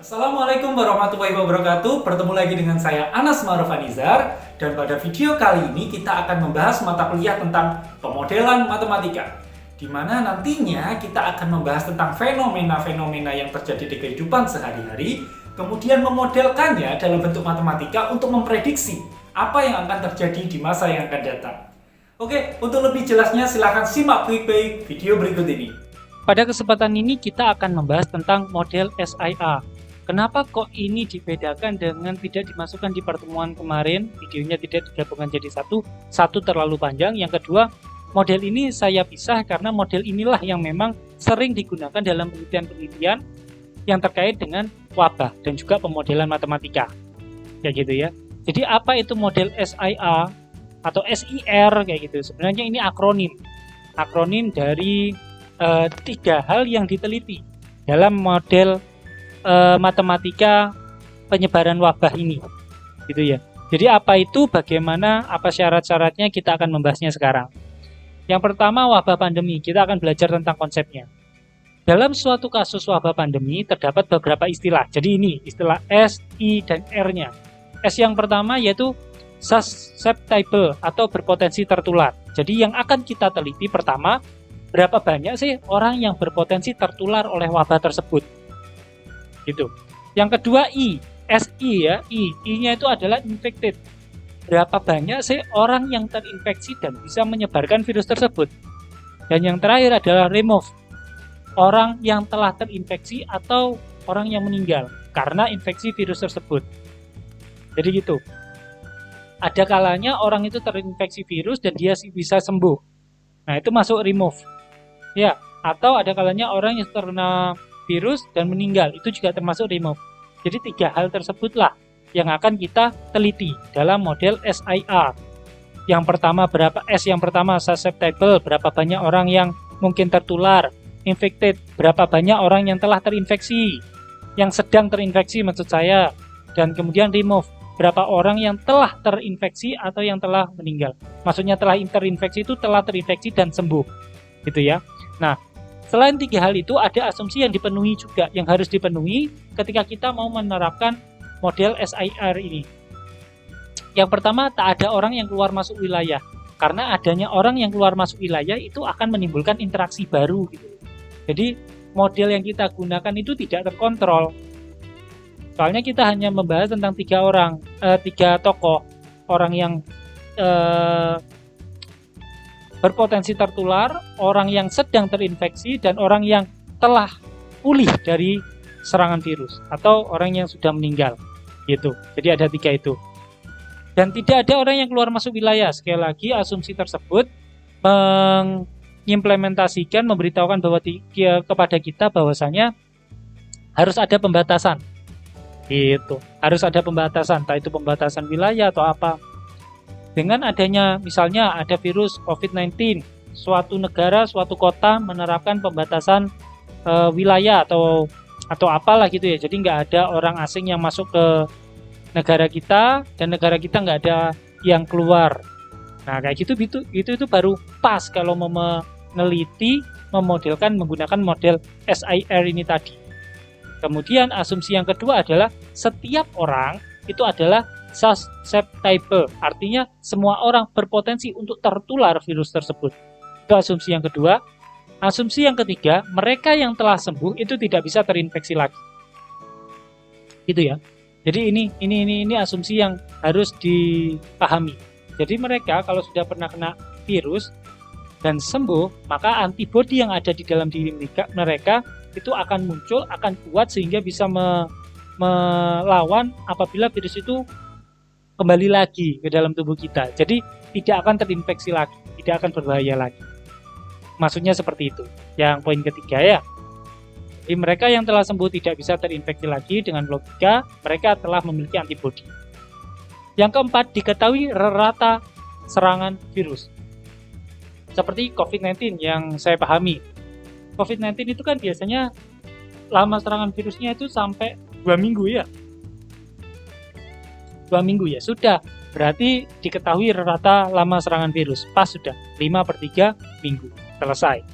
Assalamualaikum warahmatullahi wabarakatuh. Bertemu lagi dengan saya Anas Ma'ruf Anizar. Dan pada video kali ini kita akan membahas mata kuliah tentang pemodelan matematika, di mana nantinya kita akan membahas tentang fenomena-fenomena yang terjadi di kehidupan sehari-hari, kemudian memodelkannya dalam bentuk matematika untuk memprediksi apa yang akan terjadi di masa yang akan datang. Oke, untuk lebih jelasnya silahkan simak baik-baik video berikut ini. Pada kesempatan ini kita akan membahas tentang model SIA. Kenapa kok ini dibedakan dengan tidak dimasukkan di pertemuan kemarin? Videonya tidak digabungkan jadi satu terlalu panjang. Yang kedua, model ini saya pisah karena model inilah yang memang sering digunakan dalam penelitian-penelitian yang terkait dengan wabah dan juga pemodelan matematika. Kayak gitu ya. Jadi apa itu model SIA atau SIR kayak gitu? Sebenarnya ini akronim dari tiga hal yang diteliti dalam model matematika penyebaran wabah ini, gitu ya. Jadi apa itu, bagaimana, apa syarat-syaratnya, kita akan membahasnya sekarang. Yang pertama, wabah pandemi. Kita akan belajar tentang konsepnya. Dalam suatu kasus wabah pandemi terdapat beberapa istilah. Jadi ini istilah S, I, dan R-nya. S yang pertama yaitu susceptible atau berpotensi tertular. Jadi yang akan kita teliti pertama, berapa banyak sih orang yang berpotensi tertular oleh wabah tersebut, gitu. Yang kedua I, SI ya, I-nya itu adalah infected. Berapa banyak sih orang yang terinfeksi dan bisa menyebarkan virus tersebut. Dan yang terakhir adalah remove, orang yang telah terinfeksi atau orang yang meninggal karena infeksi virus tersebut. Jadi gitu. Ada kalanya orang itu terinfeksi virus dan dia bisa sembuh. Nah, itu masuk remove. Ya, atau ada kalanya orang yang terkena virus dan meninggal, itu juga termasuk remove. Jadi tiga hal tersebutlah yang akan kita teliti dalam model SIR. Yang pertama yang pertama susceptible, berapa banyak orang yang mungkin tertular. Infected, berapa banyak orang yang telah terinfeksi, yang sedang terinfeksi maksud saya. Dan kemudian remove, berapa orang yang telah terinfeksi atau yang telah meninggal. Maksudnya telah terinfeksi itu telah terinfeksi dan sembuh, gitu ya. Nah, selain tiga hal itu, ada asumsi yang dipenuhi juga, yang harus dipenuhi ketika kita mau menerapkan model SIR ini. Yang pertama, tak ada orang yang keluar masuk wilayah. Karena adanya orang yang keluar masuk wilayah itu akan menimbulkan interaksi baru, gitu. Jadi, model yang kita gunakan itu tidak terkontrol. Soalnya kita hanya membahas tentang tiga tokoh. Orang yang berpotensi tertular, orang yang sedang terinfeksi, dan orang yang telah pulih dari serangan virus atau orang yang sudah meninggal, gitu. Jadi ada tiga itu. Dan tidak ada orang yang keluar masuk wilayah. Sekali lagi, asumsi tersebut mengimplementasikan, memberitahukan bahwa kepada kita bahwasanya harus ada pembatasan, gitu. Harus ada pembatasan, entah itu pembatasan wilayah atau apa. Dengan adanya misalnya ada virus COVID-19, suatu negara, suatu kota menerapkan pembatasan wilayah atau apalah gitu ya. Jadi nggak ada orang asing yang masuk ke negara kita dan negara kita nggak ada yang keluar. Nah kayak gitu itu baru pas kalau meneliti, memodelkan menggunakan model SIR ini tadi. Kemudian asumsi yang kedua adalah setiap orang itu adalah susceptible, artinya semua orang berpotensi untuk tertular virus tersebut. Itu asumsi yang kedua. Asumsi yang ketiga, mereka yang telah sembuh itu tidak bisa terinfeksi lagi. Gitu ya. Jadi ini asumsi yang harus dipahami. Jadi mereka kalau sudah pernah kena virus dan sembuh, maka antibodi yang ada di dalam diri mereka itu akan muncul, akan kuat sehingga bisa melawan apabila virus itu kembali lagi ke dalam tubuh kita. Jadi tidak akan terinfeksi lagi, tidak akan berbahaya lagi. Maksudnya seperti itu. Yang poin ketiga ya. Jadi mereka yang telah sembuh tidak bisa terinfeksi lagi, dengan logika mereka telah memiliki antibodi. Yang keempat, diketahui rata serangan virus. Seperti COVID-19 yang saya pahami. COVID-19 itu kan biasanya lama serangan virusnya itu sampai 2 minggu ya. 2 minggu ya, sudah. Berarti diketahui rata lama serangan virus. Pas sudah, 5/3 minggu. Selesai.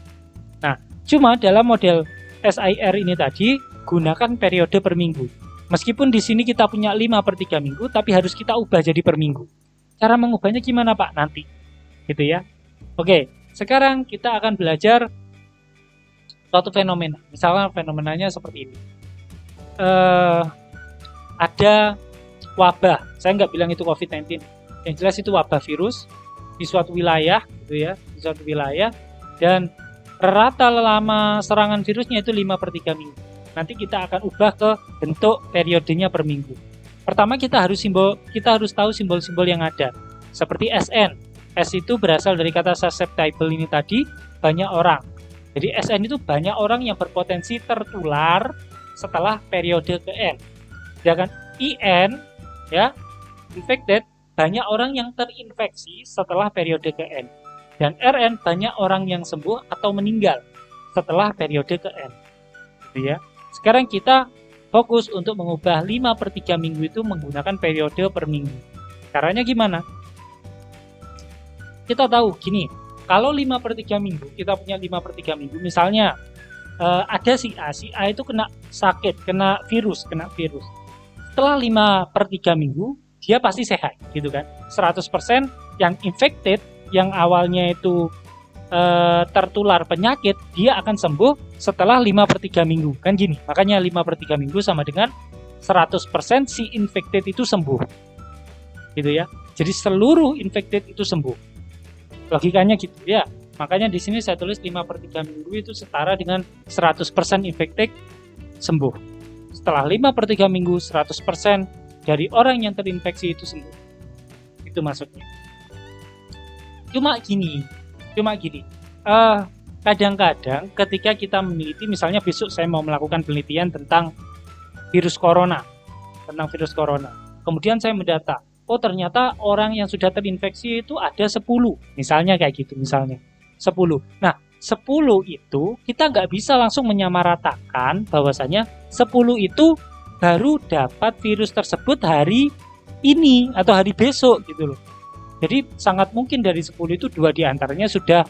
Nah, cuma dalam model SIR ini tadi, gunakan periode per minggu. Meskipun di sini kita punya 5/3 minggu, tapi harus kita ubah jadi per minggu. Cara mengubahnya gimana Pak? Nanti. Gitu ya. Oke, sekarang kita akan belajar suatu fenomena. Misalnya fenomenanya seperti ini. Ada wabah. Saya nggak bilang itu COVID-19. Yang jelas itu wabah virus di suatu wilayah, gitu ya, di suatu wilayah. Dan rata lama serangan virusnya itu 5/3 minggu. Nanti kita akan ubah ke bentuk periodenya per minggu. Pertama kita harus tahu simbol-simbol yang ada. Seperti SN. S itu berasal dari kata susceptible ini tadi, banyak orang. Jadi SN itu banyak orang yang berpotensi tertular setelah periode ke N. Sedangkan IN ya, infected, banyak orang yang terinfeksi setelah periode ke N. Dan RN banyak orang yang sembuh atau meninggal setelah periode ke N. Gitu ya. Sekarang kita fokus untuk mengubah 5/3 minggu itu menggunakan periode per minggu. Caranya gimana? Kita tahu gini, kalau 5/3 minggu, kita punya 5/3 minggu, misalnya ada si A itu kena sakit, kena virus. Setelah 5/3 minggu, dia pasti sehat, gitu kan? 100% yang infected, yang awalnya itu tertular penyakit, dia akan sembuh setelah 5/3 minggu, kan gini. Makanya 5/3 minggu sama dengan 100% si infected itu sembuh, gitu ya. Jadi seluruh infected itu sembuh. Logikanya gitu ya. Makanya di sini saya tulis 5/3 minggu itu setara dengan 100% infected sembuh. Setelah 5/3 minggu, 100% dari orang yang terinfeksi itu sembuh. Itu maksudnya. Cuma gini. Kadang-kadang ketika kita meneliti, misalnya besok saya mau melakukan penelitian tentang virus corona. Kemudian saya mendata, oh ternyata orang yang sudah terinfeksi itu ada 10. Misalnya kayak gitu, 10. Nah, 10 itu kita nggak bisa langsung menyamaratakan bahwasanya 10 itu baru dapat virus tersebut hari ini atau hari besok gitu loh. Jadi sangat mungkin dari 10 itu 2 diantaranya sudah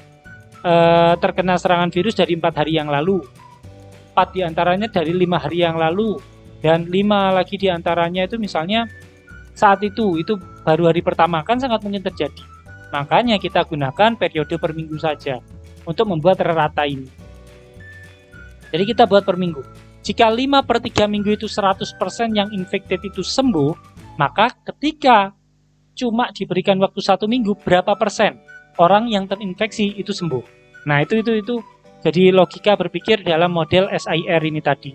terkena serangan virus dari 4 hari yang lalu, 4 diantaranya dari 5 hari yang lalu, dan 5 lagi diantaranya itu misalnya saat itu baru hari pertama, kan sangat mungkin terjadi. Makanya kita gunakan periode per minggu saja untuk membuat rata ini. Jadi kita buat per minggu. Jika 5/3 minggu itu 100% yang infected itu sembuh, maka ketika cuma diberikan waktu 1 minggu, berapa persen orang yang terinfeksi itu sembuh? Nah itu jadi logika berpikir dalam model SIR ini tadi.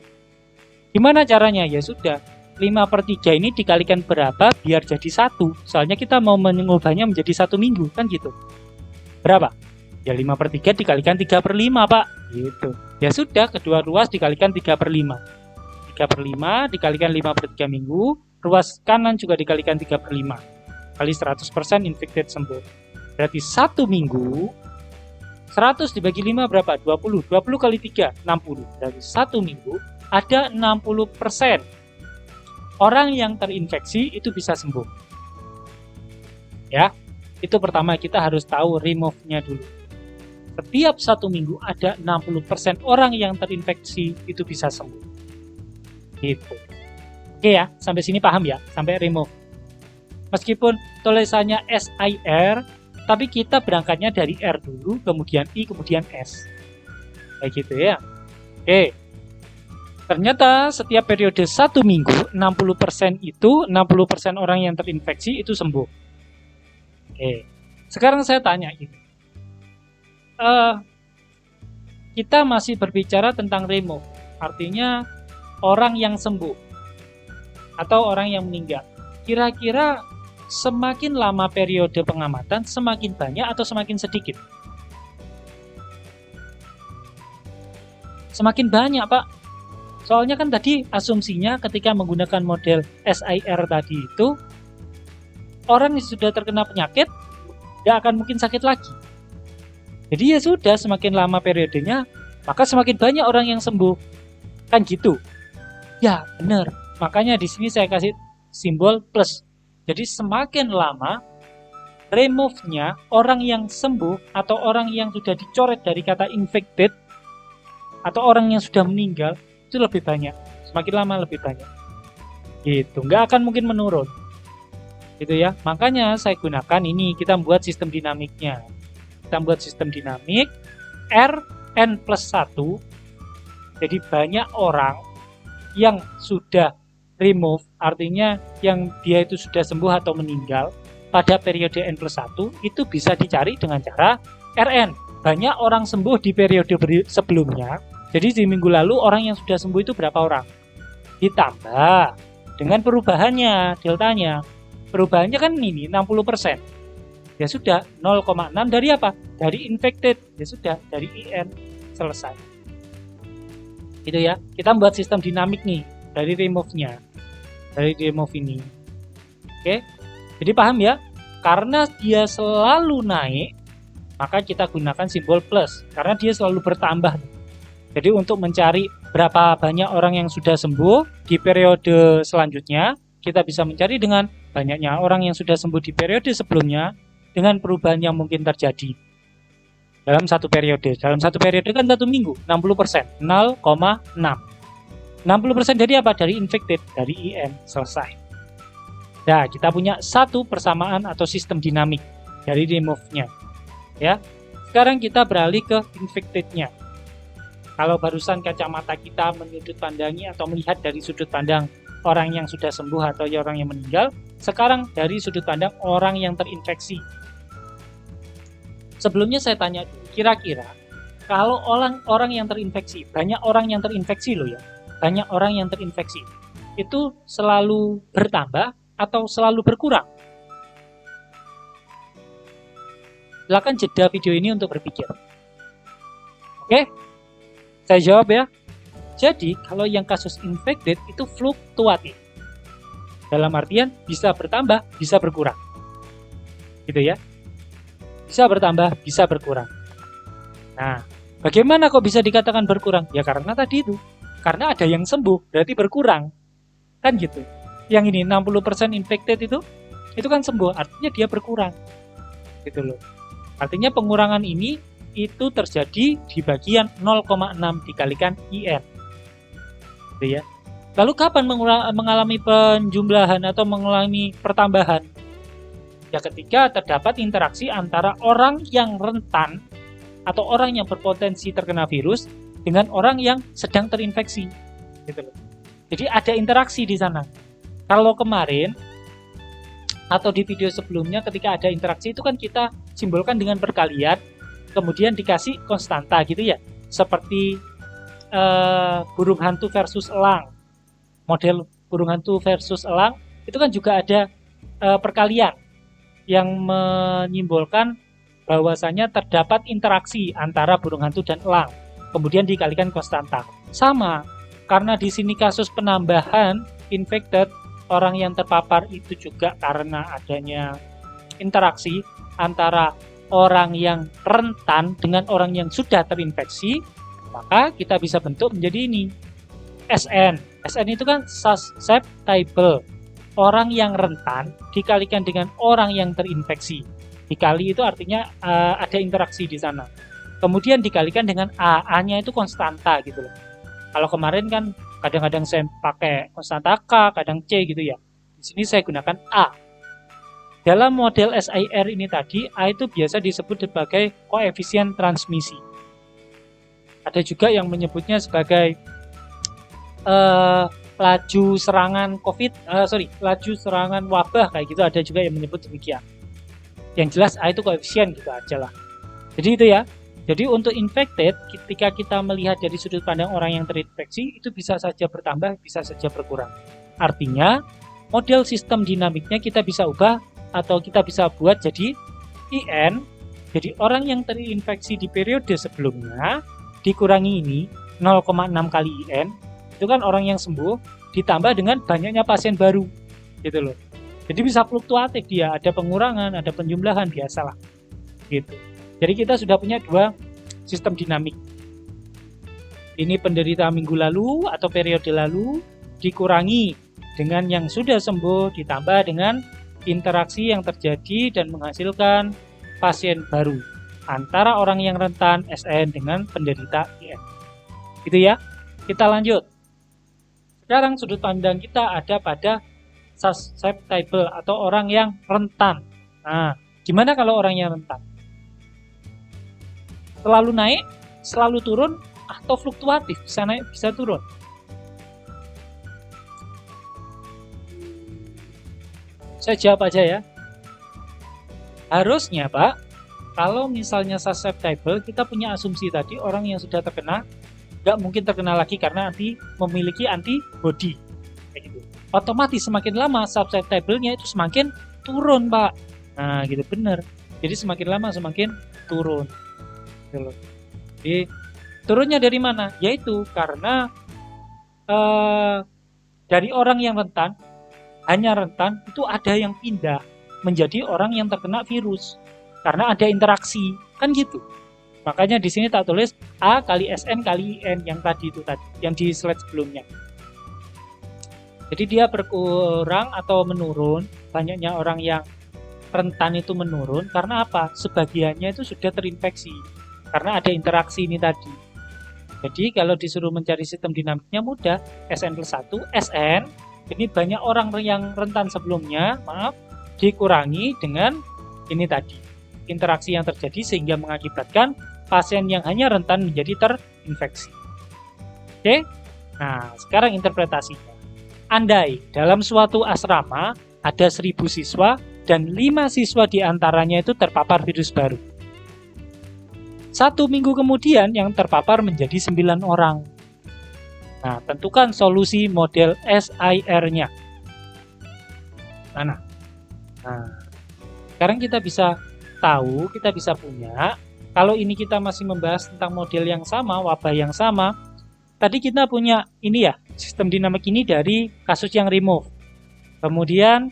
Gimana caranya? Ya sudah, 5/3 ini dikalikan berapa biar jadi 1. Soalnya kita mau mengubahnya menjadi 1 minggu, kan gitu. Berapa? Ya 5/3 dikalikan 3/5 Pak. Gitu. Ya sudah, kedua ruas dikalikan 3/5. 3/5 dikalikan 5/3 minggu, ruas kanan juga dikalikan 3/5. Kali 100% infected sembuh. Berarti 1 minggu, 100 dibagi 5 berapa? 20. 20 kali 3, 60. Berarti 1 minggu ada 60% orang yang terinfeksi itu bisa sembuh. Ya, itu pertama kita harus tahu remove-nya dulu. Setiap 1 minggu ada 60% orang yang terinfeksi itu bisa sembuh. Gitu. Oke ya, sampai sini paham ya? Sampai remove. Meskipun tulisannya SIR, tapi kita berangkatnya dari R dulu, kemudian I, kemudian S. Kayak gitu ya. Oke. Ternyata setiap periode 1 minggu, 60% orang yang terinfeksi itu sembuh. Oke. Sekarang saya tanya gitu. Kita masih berbicara tentang remove. Artinya orang yang sembuh atau orang yang meninggal. Kira-kira semakin lama periode pengamatan, semakin banyak atau semakin sedikit? Semakin banyak, Pak. Soalnya kan tadi asumsinya ketika menggunakan model SIR tadi itu, orang yang sudah terkena penyakit tidak akan mungkin sakit lagi. Jadi ya sudah, semakin lama periodenya, maka semakin banyak orang yang sembuh. Kan gitu. Ya, benar. Makanya di sini saya kasih simbol plus. Jadi semakin lama remove-nya orang yang sembuh atau orang yang sudah dicoret dari kata infected atau orang yang sudah meninggal itu lebih banyak. Semakin lama lebih banyak. Gitu, nggak akan mungkin menurun. Gitu ya. Makanya saya gunakan ini, kita membuat sistem dinamiknya. Kita membuat sistem dinamik Rn+1. Jadi banyak orang yang sudah remove, artinya yang dia itu sudah sembuh atau meninggal pada periode N+1 itu bisa dicari dengan cara Rn. Banyak orang sembuh di periode sebelumnya. Jadi di minggu lalu orang yang sudah sembuh itu berapa orang? Ditambah dengan perubahannya, deltanya. Perubahannya kan ini 60%. Ya sudah, 0,6 dari apa? Dari infected. Ya sudah, dari IN. Selesai. Gitu ya. Kita membuat sistem dinamik nih dari remove-nya. Dari remove ini. Oke. Jadi paham ya? Karena dia selalu naik, maka kita gunakan simbol plus. Karena dia selalu bertambah. Jadi untuk mencari berapa banyak orang yang sudah sembuh di periode selanjutnya, kita bisa mencari dengan banyaknya orang yang sudah sembuh di periode sebelumnya dengan perubahan yang mungkin terjadi dalam satu periode. Dalam satu periode kan 1 minggu, 60%, 0,6. 60% dari apa? Dari infected, dari IM, selesai. Nah, kita punya satu persamaan atau sistem dinamik dari remove-nya. Ya. Sekarang kita beralih ke infected-nya. Kalau barusan kacamata kita menyudut pandangi atau melihat dari sudut pandang orang yang sudah sembuh atau orang yang meninggal, sekarang dari sudut pandang orang yang terinfeksi. Sebelumnya saya tanya dulu, kira-kira kalau orang yang terinfeksi, banyak orang yang terinfeksi loh ya, banyak orang yang terinfeksi, itu selalu bertambah atau selalu berkurang? Silakan jeda video ini untuk berpikir. Oke, saya jawab ya. Jadi, kalau yang kasus infected itu fluktuatif. Dalam artian bisa bertambah, bisa berkurang. Gitu ya. Bisa bertambah, bisa berkurang. Nah, bagaimana kok bisa dikatakan berkurang? Ya karena tadi itu. Karena ada yang sembuh, berarti berkurang. Kan gitu. Yang ini 60% infected itu kan sembuh, artinya dia berkurang. Gitu loh. Artinya pengurangan ini itu terjadi di bagian 0,6 dikalikan IN. Gitu ya. Lalu kapan mengalami penjumlahan atau mengalami pertambahan? Ya ketika terdapat interaksi antara orang yang rentan atau orang yang berpotensi terkena virus dengan orang yang sedang terinfeksi. Gitu loh. Jadi ada interaksi di sana. Kalau kemarin atau di video sebelumnya ketika ada interaksi itu kan kita simbolkan dengan perkalian, kemudian dikasih konstanta gitu ya. Seperti burung hantu versus elang. Model burung hantu versus elang itu kan juga ada perkalian yang menyimbolkan bahwasanya terdapat interaksi antara burung hantu dan elang. Kemudian dikalikan konstanta. Sama, karena di sini kasus penambahan infected, orang yang terpapar itu juga karena adanya interaksi antara orang yang rentan dengan orang yang sudah terinfeksi, maka kita bisa bentuk menjadi ini. SN. SN itu kan susceptible. Orang yang rentan dikalikan dengan orang yang terinfeksi. Dikali itu artinya ada interaksi di sana. Kemudian dikalikan dengan A. A-nya itu konstanta gitu loh. Kalau kemarin kan kadang-kadang saya pakai konstanta K, kadang C gitu ya. Di sini saya gunakan A. Dalam model SIR ini tadi, A itu biasa disebut sebagai koefisien transmisi. Ada juga yang menyebutnya sebagai laju serangan laju serangan wabah kayak gitu, ada juga yang menyebut demikian. Yang jelas A itu koefisien gitu aja lah. Jadi itu ya. Jadi untuk infected, ketika kita melihat dari sudut pandang orang yang terinfeksi, itu bisa saja bertambah, bisa saja berkurang. Artinya, model sistem dinamiknya kita bisa ubah atau kita bisa buat jadi IN, jadi orang yang terinfeksi di periode sebelumnya, dikurangi ini 0,6 kali IN, itu kan orang yang sembuh, ditambah dengan banyaknya pasien baru, gitu loh. Jadi bisa fluktuatif dia, ada pengurangan, ada penjumlahan, biasalah, gitu. Jadi kita sudah punya dua sistem dinamik. Ini penderita minggu lalu atau periode lalu dikurangi dengan yang sudah sembuh ditambah dengan interaksi yang terjadi dan menghasilkan pasien baru antara orang yang rentan SN dengan penderita IN. Gitu ya. Kita lanjut. Sekarang sudut pandang kita ada pada susceptible atau orang yang rentan. Nah, gimana kalau orang yang rentan? Selalu naik, selalu turun, atau fluktuatif, bisa naik, bisa turun? Saya jawab aja ya. Harusnya Pak, kalau misalnya susceptible, kita punya asumsi tadi orang yang sudah terkena nggak mungkin terkena lagi karena memiliki antibody. Kayak gitu. Otomatis semakin lama susceptible-nya itu semakin turun Pak. Nah gitu bener. Jadi semakin lama semakin turun. Jadi turunnya dari mana? Yaitu karena dari orang yang rentan, hanya rentan, itu ada yang pindah menjadi orang yang terkena virus. Karena ada interaksi, kan gitu. Makanya di sini tak tulis A kali SN kali IN yang tadi itu tadi, yang di slide sebelumnya. Jadi dia berkurang atau menurun, banyaknya orang yang rentan itu menurun karena apa? Sebagiannya itu sudah terinfeksi karena ada interaksi ini tadi. Jadi kalau disuruh mencari sistem dinamiknya mudah, SN plus 1, SN ini banyak orang yang rentan sebelumnya, maaf, dikurangi dengan ini tadi, interaksi yang terjadi sehingga mengakibatkan pasien yang hanya rentan menjadi terinfeksi. Oke? Nah, sekarang interpretasinya. Andai dalam suatu asrama ada 1000 siswa dan 5 siswa diantaranya itu terpapar virus baru. 1 minggu kemudian yang terpapar menjadi 9 orang. Nah, tentukan solusi model SIR-nya. Mana? Nah, sekarang kita bisa tahu, kita bisa punya, kalau ini kita masih membahas tentang model yang sama, wabah yang sama, tadi kita punya ini ya, sistem dinamik ini dari kasus yang remove. Kemudian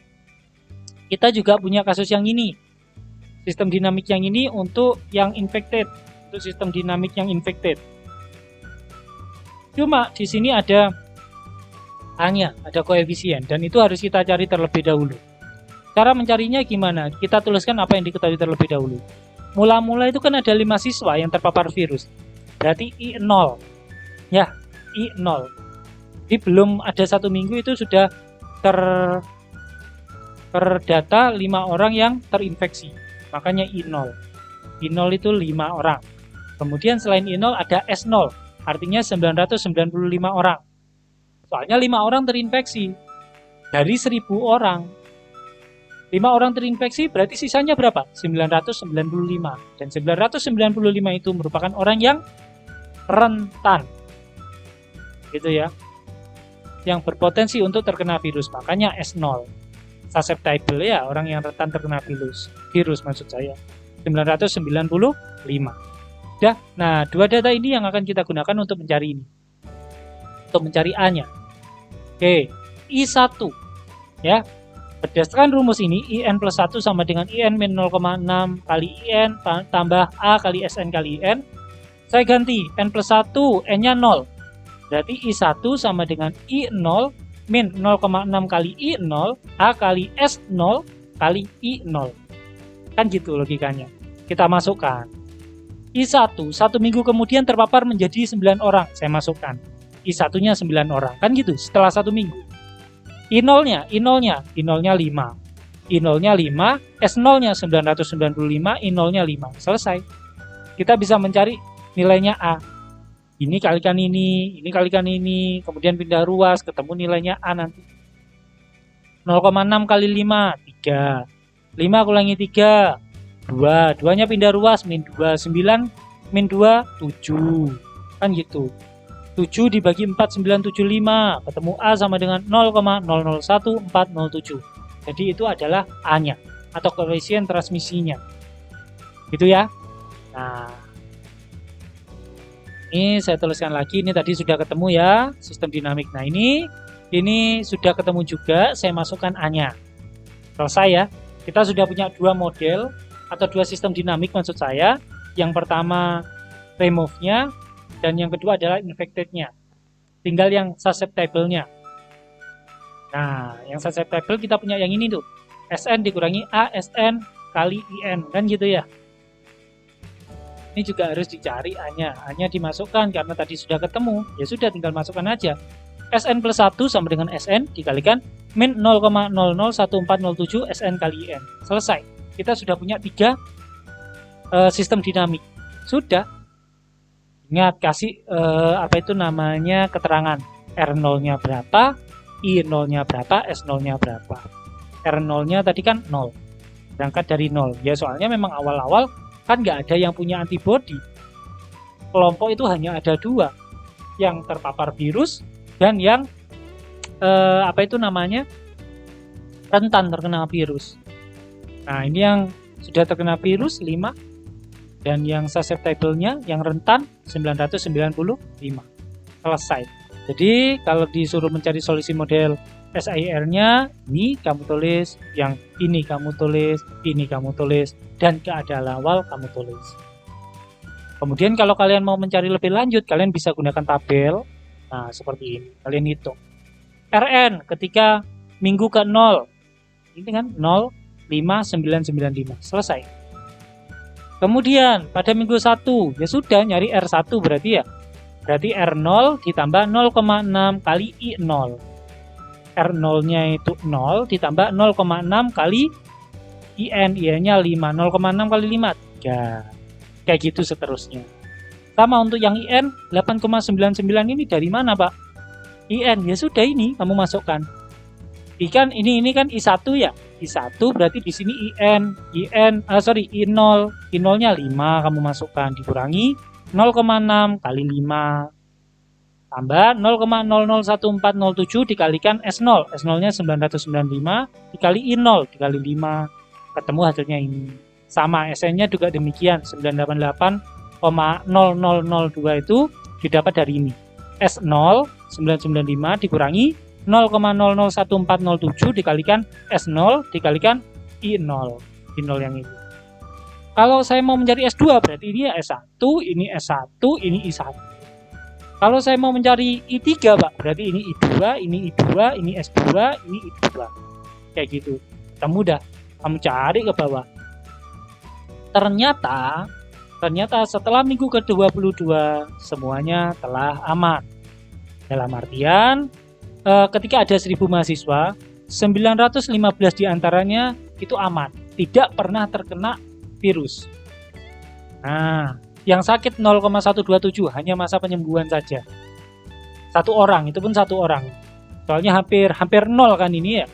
kita juga punya kasus yang ini, sistem dinamik yang ini untuk yang infected, untuk sistem dinamik yang infected. Cuma di sini ada A-nya, ada koefisien, dan itu harus kita cari terlebih dahulu. Cara mencarinya gimana? Kita tuliskan apa yang diketahui terlebih dahulu. Mula-mula itu kan ada 5 siswa yang terpapar virus. Berarti I0. Ya, I0. Jadi belum ada 1 minggu itu sudah terdata 5 orang yang terinfeksi. Makanya I0. I0 itu 5 orang. Kemudian selain I0 ada S0. Artinya 995 orang. Soalnya 5 orang terinfeksi. Dari 1000 orang. 5 orang terinfeksi berarti sisanya berapa? 995. Dan 995 itu merupakan orang yang rentan. Gitu ya. Yang berpotensi untuk terkena virus. Makanya S0. Susceptible ya, orang yang rentan terkena virus. Virus maksud saya. 995. Ya, nah 2 data ini yang akan kita gunakan untuk mencari ini. Untuk mencari A-nya. Oke, I1. Ya. Berdasarkan rumus ini, IN plus 1 sama dengan IN min 0,6 kali IN tambah A kali SN kali IN. Saya ganti, N plus 1, N-nya 0. Berarti I1 sama dengan I0 min 0,6 kali I0, A kali S0 kali I0. Kan gitu logikanya. Kita masukkan. I1, 1 minggu kemudian terpapar menjadi 9 orang. Saya masukkan. I1-nya 9 orang. Kan gitu, setelah 1 minggu. I0-nya 5. I0-nya 5, S0-nya 995, I0-nya 5. Selesai. Kita bisa mencari nilainya A. Ini kalikan ini kalikan ini, kemudian pindah ruas, ketemu nilainya A nanti. 0,6 kali 5, 3. 5 kurangi 3, 2. 2-nya pindah ruas, min 2. 9, min 2, 7. Kan gitu. 7 dibagi 4, 975. Ketemu A sama dengan 0,001407. Jadi itu adalah A-nya, atau koefisien transmisinya. Gitu ya. Nah, ini saya tuliskan lagi. Ini tadi sudah ketemu ya, sistem dinamik. Nah, ini sudah ketemu juga. Saya masukkan A-nya. Selesai ya. Kita sudah punya 2 model, atau 2 sistem dinamik maksud saya. Yang pertama remove-nya, dan yang kedua adalah infected-nya. Tinggal yang susceptible-nya. Nah, yang susceptible kita punya yang ini tuh. SN dikurangi ASN kali IN. Kan gitu ya. Ini juga harus dicari A-nya. A-nya dimasukkan karena tadi sudah ketemu. Ya sudah, tinggal masukkan aja. SN plus 1 sama dengan SN dikalikan min 0,001407 SN kali IN. Selesai. Kita sudah punya 3 sistem dinamik. Sudah. Ingat, kasih keterangan. R0-nya berapa, I0-nya berapa, S0-nya berapa. R0-nya tadi kan 0. Berangkat dari 0. Ya soalnya memang awal-awal kan nggak ada yang punya antibodi. Kelompok itu hanya ada 2. Yang terpapar virus dan yang rentan terkena virus. Nah, ini yang sudah terkena virus 5 dan yang susceptible-nya yang rentan 995. Selesai. Jadi kalau disuruh mencari solusi model SIR-nya, ini kamu tulis, yang ini kamu tulis, ini kamu tulis, dan keadaan awal kamu tulis. Kemudian kalau kalian mau mencari lebih lanjut, kalian bisa gunakan tabel. Nah, seperti ini. Kalian hitung. RN ketika minggu ke-0. Ini kan 05995. Selesai. Kemudian pada minggu 1, ya sudah nyari R1 berarti ya. Berarti R0 ditambah 0,6 kali I0. R0-nya itu 0 ditambah 0,6 kali IN. IN-nya 5. 0,6 kali 5. 3. Kayak gitu seterusnya. Sama untuk yang IN 8,99 ini dari mana, Pak? IN, ya sudah ini kamu masukkan. Ikan ini kan I1 ya. I1 berarti di sini I0, I0-nya 5 kamu masukkan, dikurangi 0,6 kali 5 tambah 0,001407 dikalikan S0. S0-nya 995 dikali I0 dikali 5. Ketemu hasilnya ini. Sama SN-nya juga demikian, 988,0002 itu didapat dari ini. S0 995 dikurangi 0,001407 dikalikan S0 dikalikan I0. I0 yang ini. Kalau saya mau mencari S2 berarti ini ya S1, ini S1, ini I1. Kalau saya mau mencari I3, Pak, berarti ini I2, ini I2, ini S2, ini I2. Kayak gitu. Kamu mudah. Kamu cari ke bawah. Ternyata setelah minggu ke-22 semuanya telah aman. Dalam artian ketika ada 1000 mahasiswa, 915 diantaranya itu aman, tidak pernah terkena virus. Nah, yang sakit 0,127 hanya masa penyembuhan saja. Satu orang, itu pun satu orang. Soalnya hampir 0 kan ini ya.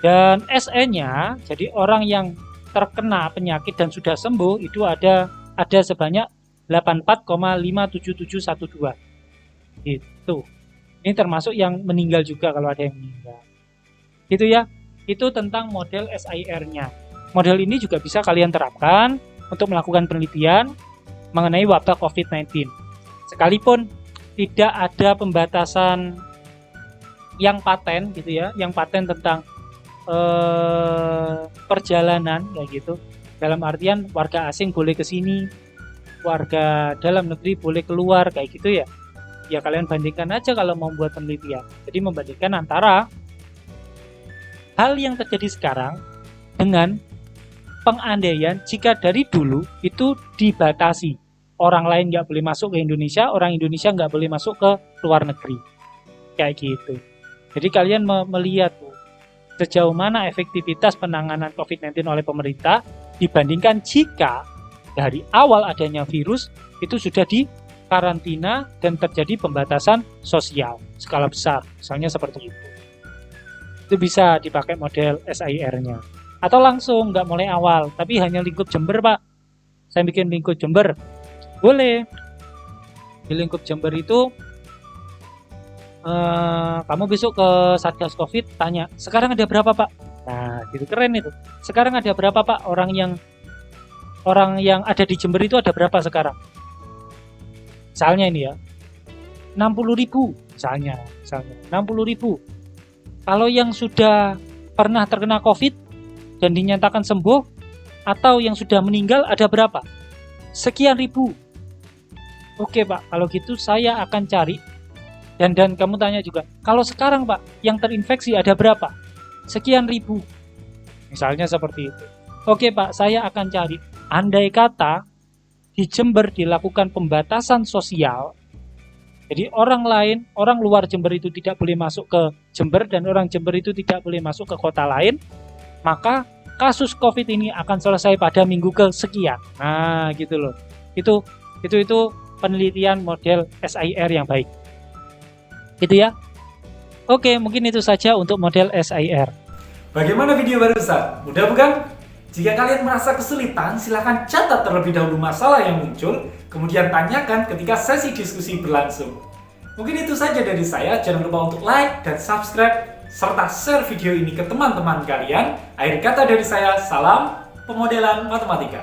Dan SN-nya, jadi orang yang terkena penyakit dan sudah sembuh itu ada sebanyak 84,57712. Gitu. Ini termasuk yang meninggal juga kalau ada yang meninggal. Gitu ya. Itu tentang model SIR-nya. Model ini juga bisa kalian terapkan untuk melakukan penelitian mengenai wabah COVID-19. Sekalipun tidak ada pembatasan yang paten gitu ya, yang paten tentang perjalanan kayak gitu. Dalam artian warga asing boleh ke sini, warga dalam negeri boleh keluar kayak gitu ya. Ya kalian bandingkan aja kalau mau buat penelitian. Jadi membandingkan antara hal yang terjadi sekarang dengan pengandaian jika dari dulu itu dibatasi. Orang lain nggak boleh masuk ke Indonesia, orang Indonesia nggak boleh masuk ke luar negeri. Kayak gitu. Jadi kalian melihat sejauh mana efektivitas penanganan COVID-19 oleh pemerintah dibandingkan jika dari awal adanya virus itu sudah di karantina dan terjadi pembatasan sosial skala besar, misalnya seperti itu. Itu bisa dipakai model SIR-nya. Atau langsung, nggak mulai awal, tapi hanya lingkup Jember, Pak. Saya bikin lingkup Jember. Boleh. Di lingkup Jember itu kamu besok ke Satgas COVID tanya, sekarang ada berapa, Pak? Nah, gitu keren itu. Sekarang ada berapa, Pak? Orang yang ada di Jember itu ada berapa sekarang? Misalnya ini ya, 60.000 misalnya 60.000. Kalau yang sudah pernah terkena COVID dan dinyatakan sembuh atau yang sudah meninggal ada berapa? Sekian ribu. Oke, Pak, kalau gitu saya akan cari. Dan kamu tanya juga, kalau sekarang, Pak, yang terinfeksi ada berapa? Sekian ribu. Misalnya seperti itu. Oke, Pak, saya akan cari. Andai kata di Jember dilakukan pembatasan sosial, Jadi orang luar Jember itu tidak boleh masuk ke Jember dan orang Jember itu tidak boleh masuk ke kota lain, maka kasus COVID ini akan selesai pada minggu kesekian. Nah, gitu loh. Itu penelitian model SIR yang baik. Gitu ya. Oke, mungkin itu saja untuk model SIR. Bagaimana video barusan? Mudah bukan? Jika kalian merasa kesulitan, silakan catat terlebih dahulu masalah yang muncul, kemudian tanyakan ketika sesi diskusi berlangsung. Mungkin itu saja dari saya, jangan lupa untuk like dan subscribe, serta share video ini ke teman-teman kalian. Akhir kata dari saya, salam pemodelan matematika.